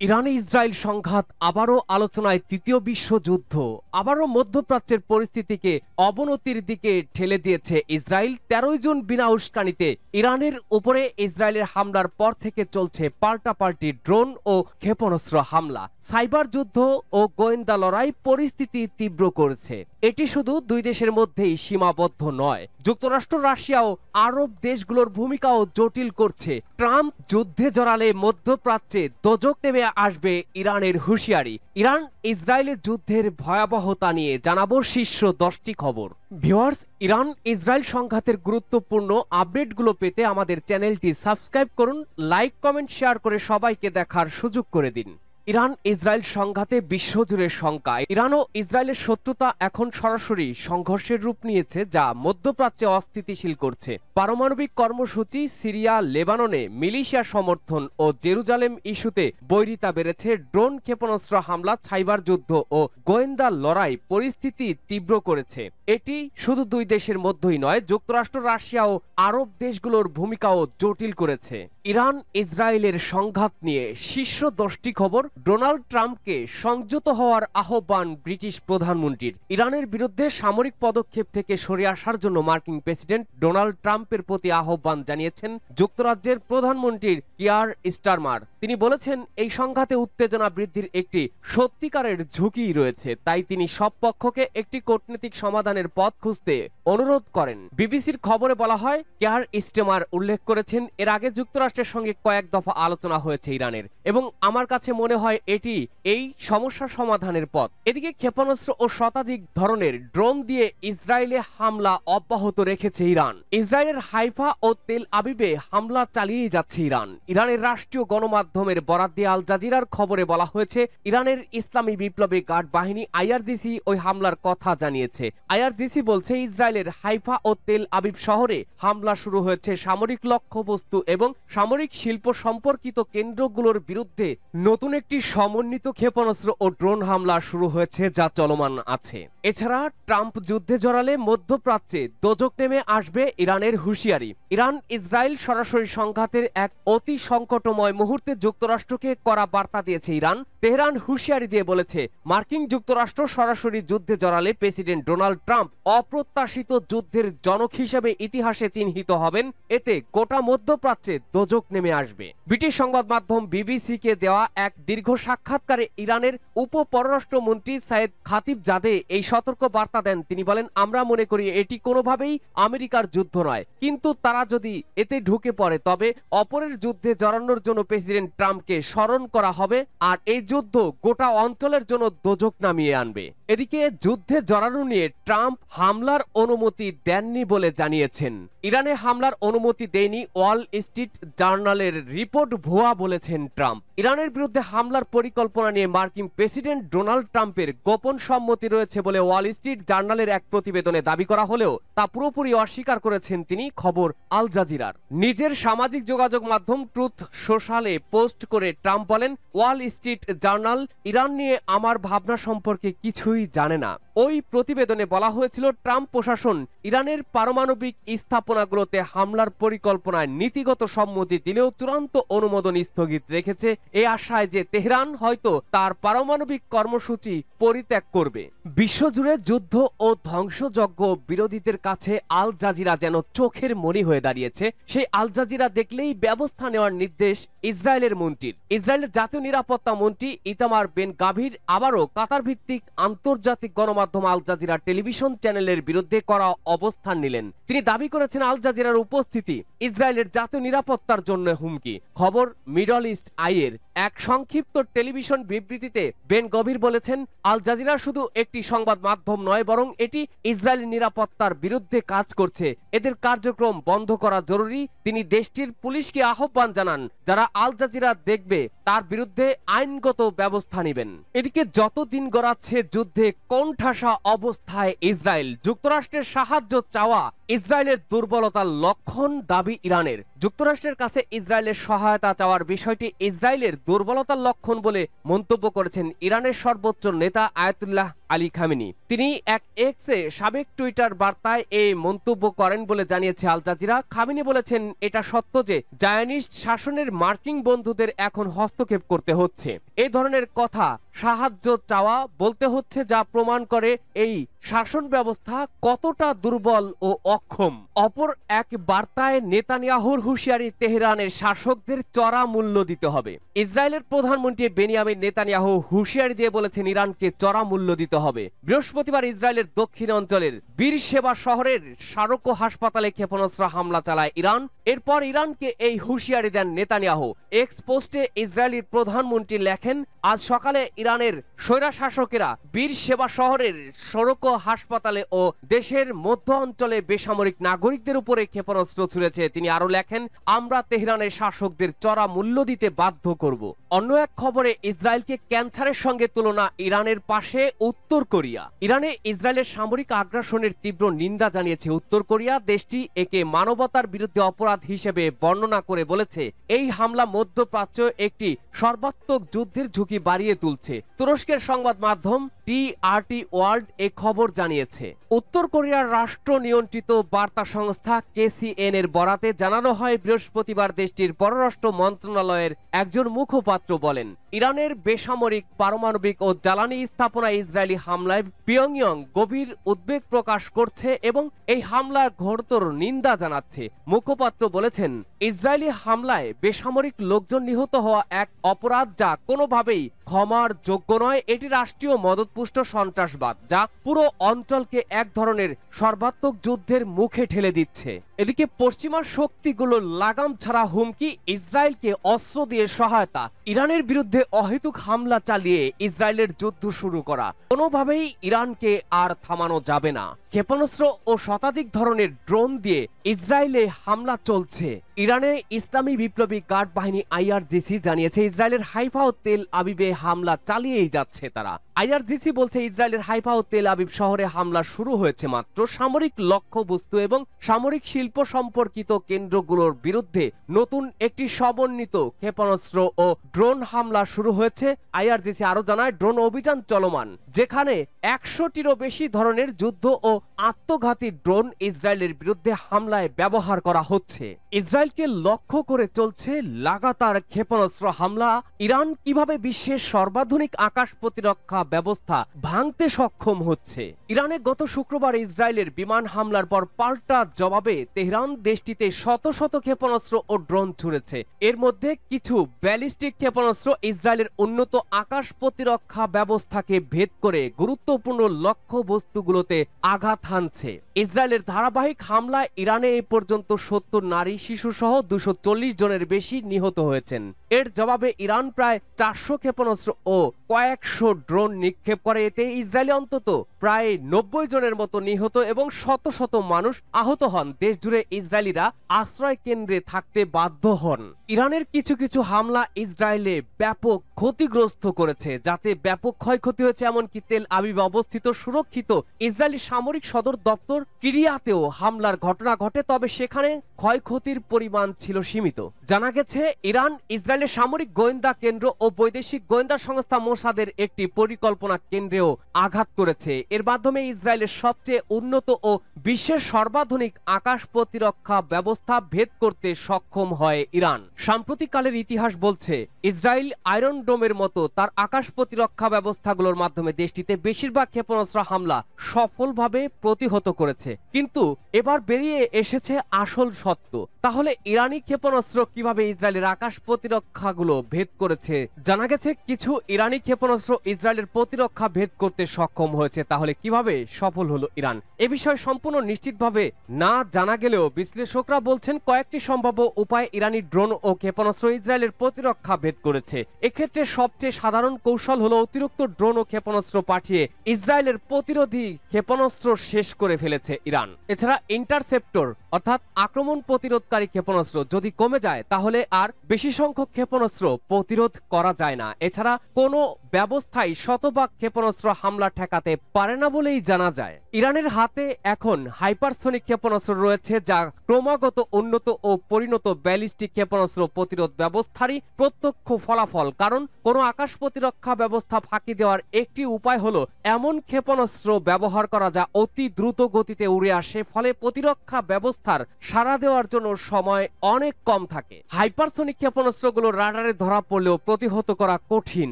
Iran Israel সংঘাত আবারও আলোচনায় তৃতীয় বিশ্বযুদ্ধ আবারও মধ্যপ্রাচ্যের পরিস্থিতিকে অবনতির দিকে ঠেলে দিয়েছে ইসরায়েল। ১৩ জুন বিনা উস্কানিতে ইরানের উপরে ইসরায়েলের হামলার পর থেকে চলছে পাল্টাপাল্টি ড্রোন ও ক্ষেপণাস্ত্র হামলা। সাইবার যুদ্ধ ও গোয়েন্দা লড়াই পরিস্থিতি তীব্র করেছে। এটি শুধু দুই দেশের মধ্যেই সীমাবদ্ধ নয়, যুক্তরাষ্ট্র, রাশিয়া ও আরব দেশগুলোর ভূমিকাও জটিল করছে। ট্রাম্প যুদ্ধে জড়ালে মধ্যপ্রাচ্যে দোজক নেমে আসবে ইরানের হুঁশিয়ারি। ইরান ইসরায়েলের যুদ্ধের ভয়াবহতা নিয়ে জানাবো শীর্ষ 10টি খবর। ভিউয়ার্স, ইরান ইসরায়েল সংঘাতের গুরুত্বপূর্ণ আপডেটগুলো পেতে আমাদের চ্যানেলটি সাবস্ক্রাইব করুন, লাইক, কমেন্ট, শেয়ার করে সবাইকে দেখার সুযোগ করে দিন। ইরান ইসরায়েল সংঘাতে বিশ্বজুড়ে শঙ্কা। ইরান ও ইসরায়েলের শত্রুতা এখন সরাসরি সংঘর্ষের রূপ নিয়েছে, যা মধ্যপ্রাচ্যে অস্থিতিশীল করছে। পারমাণবিক কর্মসূচি, সিরিয়া, লেবাননে মিলিশিয়া সমর্থন ও জেরুজালেম ইস্যুতে বৈরিতা বেড়েছে। ড্রোন, ক্ষেপণাস্ত্র হামলা, সাইবার যুদ্ধ ও গোয়েন্দা লড়াই পরিস্থিতি তীব্র করেছে। এটি শুধু দুই দেশের মধ্যেই নয়, যুক্তরাষ্ট্র, রাশিয়া ও আরব দেশগুলোর ভূমিকাও জটিল করেছে। ইরান ইসরায়েলের সংঘাত নিয়ে শীর্ষ 10টি খবর। ডোনাল্ড ট্রাম্পকে সংযত হওয়ার আহ্বান ব্রিটিশ প্রধানমন্ত্রীর। ইরানের বিরুদ্ধে সামরিক পদক্ষেপ থেকে সরে আসার জন্য মার্কিন প্রেসিডেন্ট ডোনাল্ড ট্রাম্পের প্রতি আহ্বান জানিয়েছেন যুক্তরাজ্যের প্রধানমন্ত্রী কিয়ার স্টারমার। তিনি বলেছেন, এই সংঘাতে উত্তেজনা বৃদ্ধির একটি সত্যিকারের ঝুঁকি রয়েছে, তাই তিনি সব পক্ষকে একটি কূটনৈতিক সমাধানের পথ খুঁজতে অনুরোধ করেন। বিবিসির খবরে বলা হয়, কিয়ার স্টারমার উল্লেখ করেছেন, এর আগে যুক্তরাষ্ট্রের সঙ্গে কয়েক দফা আলোচনা হয়েছে ইরানের, এবং আমার কাছে মনে হয় এটি এই সমস্যা সমাধানের পথ। এদিকে ক্ষেপণাস্ত্র ও শতাধিক ধরনের ড্রোন দিয়ে ইসরায়েলে হামলা অব্যাহত রেখেছে ইরান। ইসরায়েলের হাইফা ও তেল আবিবে হামলা চালিয়ে যাচ্ছে ইরান। ইরানের রাষ্ট্রীয় গণমাধ্যমের বরাত দিয়ে আল জাজিরার খবরে বলা হয়েছে, ইরানের ইসলামী বিপ্লবী গার্ড বাহিনী আইআরজিসি ওই হামলার কথা জানিয়েছে। আইআরজিসি বলছে, ইসরায়েলের হাইফা ও তেল আবিব শহরে হামলা শুরু হয়েছে। সামরিক লক্ষ্যবস্তু এবং সামরিক শিল্প সম্পর্কিত কেন্দ্রগুলোর বিরুদ্ধে নতুন একটি সমন্বিত ক্ষেপণাস্ত্র ও ড্রোন হামলা শুরু হয়েছে, যা চলমান আছে। এছাড়া ট্রাম্প যুদ্ধে জড়ালে মধ্যপ্রাচ্যে দোজক নেমে আসবে ইরানের হুঁশিয়ারি। ইরান ইসরায়েল সরাসরি সংঘাতের এক অতি সংকটময় মুহূর্তে যুক্তরাষ্ট্রকে কড়া বার্তা দিয়েছে ইরান। তেহরান হুঁশিয়ারি দিয়ে বলেছে, মার্কিন যুক্তরাষ্ট্র সরাসরি যুদ্ধে জড়ালে প্রেসিডেন্ট ডোনাল্ড ট্রাম্প অপ্রত্যাশিত যুদ্ধের জনক হিসেবে ইতিহাসে চিহ্নিত হবেন। এতে গোটা মধ্যপ্রাচ্যে দোজক নেমে আসবে। ব্রিটিশ সংবাদ মাধ্যম বিবিসিকে দেওয়া এক দীর্ঘ সাক্ষাৎকারে ইরানের উপ পররাষ্ট্রমন্ত্রী সাইদ খাতিবজাদে এই সতর্ক বার্তা দেন। তিনি বলেন, আমরা মনে করি এটি কোনোভাবেই আমেরিকার যুদ্ধ নয়, কিন্তু তারা যদি এতে ঢুকে পড়ে তবে অপরের যুদ্ধে জড়ানোর জন্য প্রেসিডেন্ট ট্রাম্পকে স্মরণ করা হবে, আর এই যুদ্ধ গোটা অঞ্চলের জন্য দোজক নামিয়ে আনবে। এদিকে যুদ্ধে জড়ানো নিয়ে ট্রাম্প হামলার অনুমতি দেননি বলে জানিয়েছেন। ইরানে হামলার অনুমতি দেয়নি ওয়াল স্ট্রিট জার্নালের রিপোর্ট ভুয়া বলেছেন ট্রাম্প। ইরানের বিরুদ্ধে হামলার পরিকল্পনা নিয়ে মার্কিন প্রেসিডেন্ট ডোনাল্ড ট্রাম্পের গোপন সম্মতি রয়েছে বলে ওয়াল স্ট্রিট জার্নালের এক প্রতিবেদনে দাবি করা হলেও তা পুরোপুরি অস্বীকার করেছেন তিনি। খবর আল জাজিরার। নিজের সামাজিক যোগাযোগ মাধ্যম ট্রুথ সোশ্যালে পোস্ট করে ট্রাম্প বলেন, ওয়াল স্ট্রিট জার্নাল ইরান নিয়ে আমার ভাবনা সম্পর্কে কিছুই জানে না। ওই প্রতিবেদনে বলা হয়েছিল, ট্রাম্প প্রশাসন ইরানের পারমাণবিক স্থাপনাগুলোতে হামলার পরিকল্পনায় নীতিগত সম্মতি দিলেও চূড়ান্ত অনুমোদন স্থগিত রেখেছে, এই আশায় যে তেহরান হয়তো তার পারমাণবিক কর্মসূচি পরিত্যাগ করবে। বিশ্বজুড়ে যুদ্ধ ও ধ্বংসযজ্ঞ বিরোধীদের কাছে আল জাজিরা যেন চোখের মণি হয়ে দাঁড়িয়েছে। সেই আল জাজিরা দেখলেই ব্যবস্থা নেওয়ার নির্দেশ ইসরায়েলের মন্ত্রীর। ইসরায়েলের জাতীয় নিরাপত্তা মন্ত্রী ইতামার বেন গাভির আবারও কাতার ভিত্তিক আন্তর্জাতিক গণমাধ্যম আল জাজিরা টেলিভিশন চ্যানেলের বিরুদ্ধে করা অবস্থান নিলেন। তিনি দাবি করেছেন, আল জাজিরার উপস্থিতি ইসরায়েলের জাতীয় নিরাপত্তার জন্য হুমকি। খবর মিডল ইস্ট আইয়ের এক সংক্ষিপ্ত টেলিভিশন বিবৃতিতে বেন গভীর বলেছেন, আল জাজিরা শুধু একটি সংবাদ মাধ্যম নয়, বরং এটি ইসরায়েলি নিরাপত্তার বিরুদ্ধে কাজ করছে। এদের কার্যক্রম বন্ধ করা জরুরি। তিনি দেশটির পুলিশকে আহ্বান জানান, যারা আল জাজিরা দেখবে তার বিরুদ্ধে আইনগত ব্যবস্থা নেবেন। এদিকে যত দিন গড়াচ্ছে যুদ্ধে কোণঠাসা অবস্থায় ইসরায়েল। যুক্তরাষ্ট্রের সাহায্য চাওয়া ইসরায়েলের দুর্বলতার লক্ষণ দাবি ইরানের। যুক্তরাষ্ট্রের কাছে ইসরায়েলের সহায়তা চাওয়ার বিষয়টি ইসরায়েলের দুর্বলতার লক্ষণ বলে মন্তব্য করেছেন ইরানের সর্বোচ্চ নেতা আয়াতুল্লাহ আলী খামেনি। তিনি এক এক্সে সাবেক টুইটার বার্তায় এই মন্তব্য করেন বলে জানিয়েছে আল জাজিরা। খামেনি বলেছেন, এটা সত্য যে জায়নিস্ট শাসনের মার্কিন বন্ধুদের এখন হস্তক্ষেপ করতে হচ্ছে। এই ধরনের কথা সাহায্য চাওয়া বলতে হচ্ছে, যা প্রমাণ করে এই শাসন ব্যবস্থা কতটা দুর্বল ও অক্ষম। অপর এক বার্তায় নেতানিয়াহুর হুঁশিয়ারি, তেহরানের শাসকদের চড়া মূল্য দিতে হবে। ইসরায়েলের প্রধানমন্ত্রী বেনিয়ামিন নেতানিয়াহু হুঁশিয়ারি দিয়ে বলেছেন, ইরানকে চড়া মূল্য দিতে হবে। বৃহস্পতিবার ইসরায়েলের দক্ষিণ অঞ্চলের বীরশেবা শহরের সারোকো হাসপাতালে ক্ষেপণাস্ত্র হামলা চালায় ইরান। এরপর ইরানকে এই হুঁশিয়ারি দেন নেতানিয়াহু। এক্স পোস্টে ইসরায়েলি প্রধানমন্ত্রী লেখেন, আজ সকালে ইরানের স্বৈরশাসকেরা বীরশেবা শহরের সারোকো হাসপাতালে ও দেশের মধ্য অঞ্চলে বেসামরিক নাগরিকদের উপরে ক্ষেপণাস্ত্র ছুড়েছে। তিনি আরো লেখেন, আমরা তেহরানের শাসকদের চড়া মূল্য দিতে বাধ্য করব। অন্য এক খবরে ইসরায়েলকে ক্যান্সারের সঙ্গে তুলনা ইরানের পাশে উত্তর কোরিয়া। ইরানে ইসরায়েলের সামরিক আগ্রাসনের তীব্র নিন্দা জানিয়েছে উত্তর কোরিয়া। দেশটি একে মানবতার বিরুদ্ধে অপরাধ হিসেবে বর্ণনা করে বলেছে, এই হামলা মধ্যপ্রাচ্য একটি সর্বাত্মক যুদ্ধের ঝুঁকি বাড়িয়ে তুলছে। তুরস্কের সংবাদ মাধ্যম টিআরটি ওয়ার্ল্ড এ খবর জানিয়েছে। উত্তর কোরিয়ার রাষ্ট্র নিয়ন্ত্রিত বার্তা সংস্থা কেসিএন এর বরাতে জানানো হয়, বৃহস্পতিবার দেশটির পররাষ্ট্র মন্ত্রণালয়ের একজন মুখপাত্র বলেন, ইরানের বেসামরিক পারমাণবিক ও জ্বালানি স্থাপনায় ইসরায়েলি হামলায় পিয়ংইয়ং গভীর উদ্বেগ প্রকাশ করছে এবং এই হামলার ঘোরতর নিন্দা জানাচ্ছে। মুখপাত্র বলেছেন, ইসরায়েলি হামলায় বেসামরিক লোকজন নিহত হওয়া এক অপরাধ যা কোনোভাবেই ক্ষমার যোগ্য নয়। এটি রাষ্ট্রীয় মদতপুষ্ট সন্ত্রাসবাদ, যা পুরো অঞ্চলকে এক ধরনের সর্বাত্মক যুদ্ধের মুখে ঠেলে দিচ্ছে। এদিকে পশ্চিমা শক্তিগুলো লাগাম ছাড়া হুমকি, ইসরায়েলকে অস্ত্র দিয়ে সহায়তা। ইরানের বিরুদ্ধে অহেতুক হামলা চালিয়ে ইসরায়েলের যুদ্ধ শুরু করা। কোনোভাবেই ইরানকে আর থামানো যাবে না। ক্ষেপণাস্ত্র ও শতাধিক ধরনের ড্রোন দিয়ে ইসরায়েলে হামলা চলছে। ইরানে ইসলামী বিপ্লবী গার্ড বাহিনী আইআরজিসি জানিয়েছে, ইসরায়েলের হাইফা ও তেল আবিবে হামলা চালিয়েই যাচ্ছে তারা। আইআরজিসি বলছে, ইসরায়েলের হাইফা ও তেল আবিব শহরে হামলা শুরু হয়েছে মাত্র। সামরিক লক্ষ্যবস্তু এবং সামরিক শিল্প সম্পর্কিত কেন্দ্রগুলোর বিরুদ্ধে নতুন একটি সমন্বিত ক্ষেপণাস্ত্র ও ড্রোন হামলা শুরু হয়েছে। আইআরজিসি আরো জানায়, ড্রোন অভিযান চলমান, যেখানে 100টিরও বেশি ধরনের যুদ্ধ ও আত্মঘাতী ড্রোন ইসরায়েলের বিরুদ্ধে হামলায় ব্যবহার করা হচ্ছে। ইসরায়েলকে লক্ষ্য করে চলছে লাগাতার ক্ষেপণাস্ত্র হামলা। ইরান কিভাবে বিশ্বের সর্বাধুনিক আকাশ প্রতিরক্ষা ব্যবস্থা ভাঙতে সক্ষম হচ্ছে? ইরানে গত শুক্রবার ইসরায়েলের বিমান হামলার পর পাল্টা জবাবে তেহরান দেশটিতে শত শত ক্ষেপণাস্ত্র ও ড্রোন ছুড়েছে। এর মধ্যে কিছু ব্যালিস্টিক ক্ষেপণাস্ত্র ইসরায়েলের উন্নত আকাশ প্রতিরক্ষা ব্যবস্থাকে ভেদ করে গুরুত্বপূর্ণ লক্ষ্যবস্তুগুলোতে আঘাত হানছে। ইসরায়েলের ধারাবাহিক হামলায় ইরানে এ পর্যন্ত 70 নারী শিশু সহ 240 জনের বেশি নিহত হয়েছেন। এর জবাবে ইরান প্রায় 400 ক্ষেপণাস্ত্র ও কয়েকশো ড্রোন নিক্ষেপ করে। এতে ইসরায়েলি অন্তত প্রায় 90 জনের মতো নিহত এবং শত শত মানুষ আহত হন। দেশ জুড়ে ইসরায়েলিরা আশ্রয় কেন্দ্রে থাকতে বাধ্য হন। ইরানের কিছু কিছু হামলা ইসরায়েলে ব্যাপক ক্ষতিগ্রস্ত করেছে, যাতে ব্যাপক ক্ষয়ক্ষতি হয়েছে। এমনকি তেল আবিবে অবস্থিত সুরক্ষিত ইসরায়েলি সামরিক সদর দপ্তর কিরিয়াতেও হামলার ঘটনা ঘটে, তবে সেখানে ক্ষয়ক্ষতির পরিমাণ ছিল সীমিত। জানা গেছে, ইরান ইসরায়েলের সামরিক গোয়েন্দা কেন্দ্র ও বৈদেশিক গোয়েন্দা সংস্থা মোসাদের একটি পরিকল্পনা কেন্দ্রেও আঘাত করেছে। এর মাধ্যমে ইসরায়েলের সবচেয়ে উন্নত ও বিশ্বের সর্বাধুনিক আকাশ প্রতিরক্ষা ব্যবস্থা ভেদ করতে সক্ষম হয় ইরান। সাম্প্রতিককালের ইতিহাস বলছে, ইসরায়েল আয়রন ডোমের মতো তার আকাশ প্রতিরক্ষা ব্যবস্থাগুলোর মাধ্যমে দেশটিতে বেশিরভাগ ক্ষেপণাস্ত্র হামলা সফলভাবে প্রতিহত করেছে। কিন্তু এবার বেরিয়ে এসেছে আসল সত্য। তাহলে ইরানি ক্ষেপণাস্ত্র কিভাবে ইসরায়েলের আকাশ প্রতিরক্ষাগুলো ভেদ করেছে? জানা গেছে, কিছু ইরানি ক্ষেপণাস্ত্র ইসরায়েলের প্রতিরক্ষা ভেদ করতে সক্ষম হয়েছে। তাহলে কিভাবে সফল হলো ইরান? এ বিষয়ে সম্পূর্ণ নিশ্চিতভাবে না জানা গেলেও বিশ্লেষকরা বলছেন, কয়েকটি সম্ভাব্য উপায়ে ইরানি ড্রোন ও ক্ষেপণাস্ত্র ইসরায়েলের প্রতিরক্ষা ভেদ করেছে। এক্ষেত্রে সবচেয়ে সাধারণ কৌশল হলো অতিরিক্ত ড্রোন ও ক্ষেপণাস্ত্র পাঠিয়ে ইসরায়েলের প্রতিরোধী ক্ষেপণাস্ত্র শেষ করে ফেলেছে ইরান। এছাড়া ইন্টারসেপ্টর অর্থাৎ আক্রমণ প্রতিরোধকারী ক্ষেপণাস্ত্র যদি কমে যায়, তাহলে আর বেশি সংখ্যক ক্ষেপণাস্ত্র প্রতিরোধ করা যায় না। এছাড়া কোনো ব্যবস্থাই শতভাগ ক্ষেপণাস্ত্র হামলা ঠেকাতে পারে না বলেই জানা যায়। ইরানের হাতে এখন হাইপারসনিক ক্ষেপণাস্ত্র রয়েছে, যা ক্রমাগত উন্নত ও পরিণত ব্যালিস্টিক ক্ষেপণাস্ত্র প্রতিরোধ ব্যবস্থারই প্রত্যক্ষ ফলাফল। কারণ কোনো আকাশ প্রতিরক্ষা ব্যবস্থা ফাঁকি দেওয়ার একটি উপায় হলো এমন ক্ষেপণাস্ত্র ব্যবহার করা যা অতি দ্রুত গতিতে উড়ে আসে, ফলে প্রতিরক্ষা ব্যবস্থার সাড়া দেওয়ার জন্য সময় অনেক কম থাকে। হাইপারসনিক ক্ষেপণাস্ত্রগুলো রাডারে ধরা পড়লেও প্রতিহত করা কঠিন।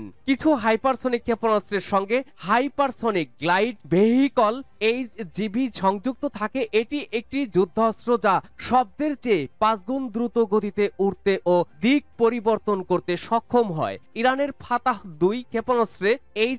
কিছু হাইপারসনিক ক্ষেপণাস্ত্রের সঙ্গে হাইপারসনিক গ্লাইড ভেহিকল HGV সংযুক্ত থাকে। এটি একটি যুদ্ধাস্ত্র যা শব্দের চেয়ে 5 গুণ দ্রুত গতিতে উড়তে ও দিক পরিবর্তন করতে সক্ষম হয়। ইরানের ফাতাহ 2 ক্ষেপণাস্ত্রে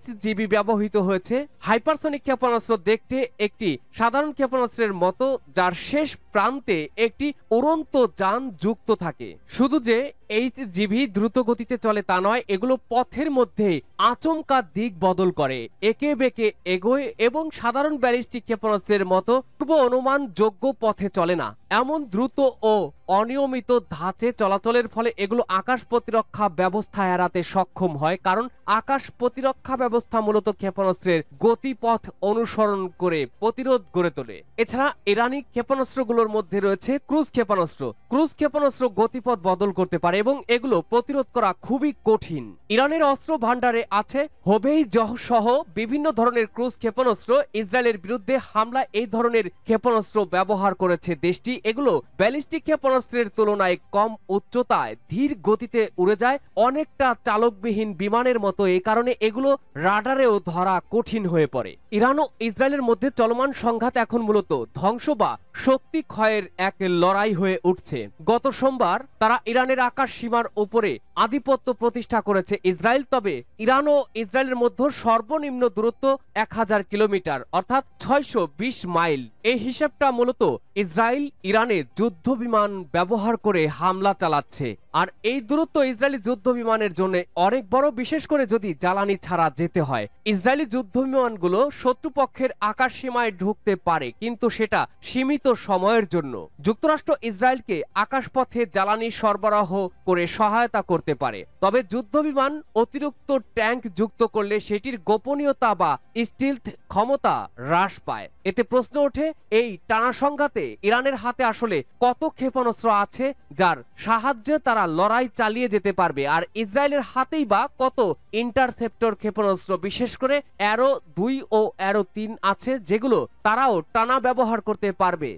HGV ব্যবহৃত হয়েছে। হাইপারসনিক ক্ষেপণাস্ত্র দেখতে একটি সাধারণ ক্ষেপণাস্ত্রের মতো, যার শেষ প্রান্তে একটি উড়ন্ত যান যুক্ত থাকে। শুধু যে HGV দ্রুত গতিতে চলে তা নয়, এগুলো পথের মধ্যে আচমকা দিক বদল করে, একে বেঁকে এগোয় এবং সাধারণ ব্যালিস্টিক ক্ষেপণাস্ত্রের মতো পূর্ব অনুমান যোগ্য পথে চলে না। এমন দ্রুত ও অনিয়মিত ধাঁচে চলাচলের ফলে এগুলো আকাশ প্রতিরক্ষা ব্যবস্থা এড়াতে সক্ষম হয়, কারণ আকাশ প্রতিরক্ষা ব্যবস্থা মূলত ক্ষেপণাস্ত্রের গতিপথ অনুসরণ করে প্রতিরোধ গড়ে তোলে। এছাড়া ইরানি ক্ষেপণাস্ত্রগুলোর মধ্যে রয়েছে ক্রুজ ক্ষেপণাস্ত্র। ক্রুজ ক্ষেপণাস্ত্র গতিপথ বদল করতে পারে এবং এগুলো প্রতিরোধ করা খুবই কঠিন। ইরানের অস্ত্র ভান্ডারে আছে হোভেই সহ বিভিন্ন ধরনের ক্রুজ ক্ষেপণাস্ত্র। ইসরায়েলের বিরুদ্ধে হামলা এই ধরনের ক্ষেপণাস্ত্র ব্যবহার করেছে দেশটি। এগুলো ব্যালিস্টিক ক্ষেপণাস্ত্রের তুলনায় কম উচ্চতায় ধীর গতিতে উড়ে যায়, অনেকটা চালকবিহীন বিমানের মতো। এই কারণে এগুলো রাডারেও ধরা কঠিন হয়ে পড়ে। ইরান ও ইসরায়েলের মধ্যে চলমান সংঘাত এখন মূলত ধ্বংস বা শক্তি ক্ষয়ের এক লড়াই হয়ে উঠছে। গত সোমবার তারা ইরানের আকাশ সীমার উপরে আধিপত্য প্রতিষ্ঠা করেছে ইসরায়েল। তবে ইরান ও ইসরায়েলের মধ্যে সর্বনিম্ন দূরত্ব 1000 কিলোমিটার, অর্থাৎ 620 মাইল। এই হিসাবটা মূলত ইসরায়েল ইরানে যুদ্ধ বিমান ব্যবহার করে হামলা চালাচ্ছে। আর এই দূরত্ব ইসরায়েলি যুদ্ধ বিমানের জন্য অনেক বড়, বিশেষ করে যদি জ্বালানি ছাড়া যেতে হয়। ইসরায়েলি যুদ্ধ বিমানগুলো শত্রুপক্ষের আকাশ সীমায় ঢুকতে পারে, কিন্তু সেটা সীমিত সময়ের জন্য। যুক্তরাষ্ট্র ইসরায়েলকে আকাশপথে জ্বালানি সরবরাহ করে সহায়তা করতে পারে, তবে যুদ্ধ বিমান অতিরিক্ত ট্যাঙ্ক যুক্ত করলে সেটির গোপনীয়তা বা স্টিলথ ক্ষমতা হ্রাস পায়। এতে প্রশ্ন ওঠে, এই টানা সংঘাতে ইরানের হাতে আসলে কত ক্ষেপণাস্ত্র আছে যার সাহায্যে তারা লড়াই চালিয়ে যেতে পারবে, আর ইসরায়েলের হাতেই বা কত ইন্টারসেপ্টর ক্ষেপণাস্ত্র, বিশেষ করে অ্যারো 2 ও অ্যারো 3 আছে, যেগুলো তারাও টানা ব্যবহার করতে পারবে।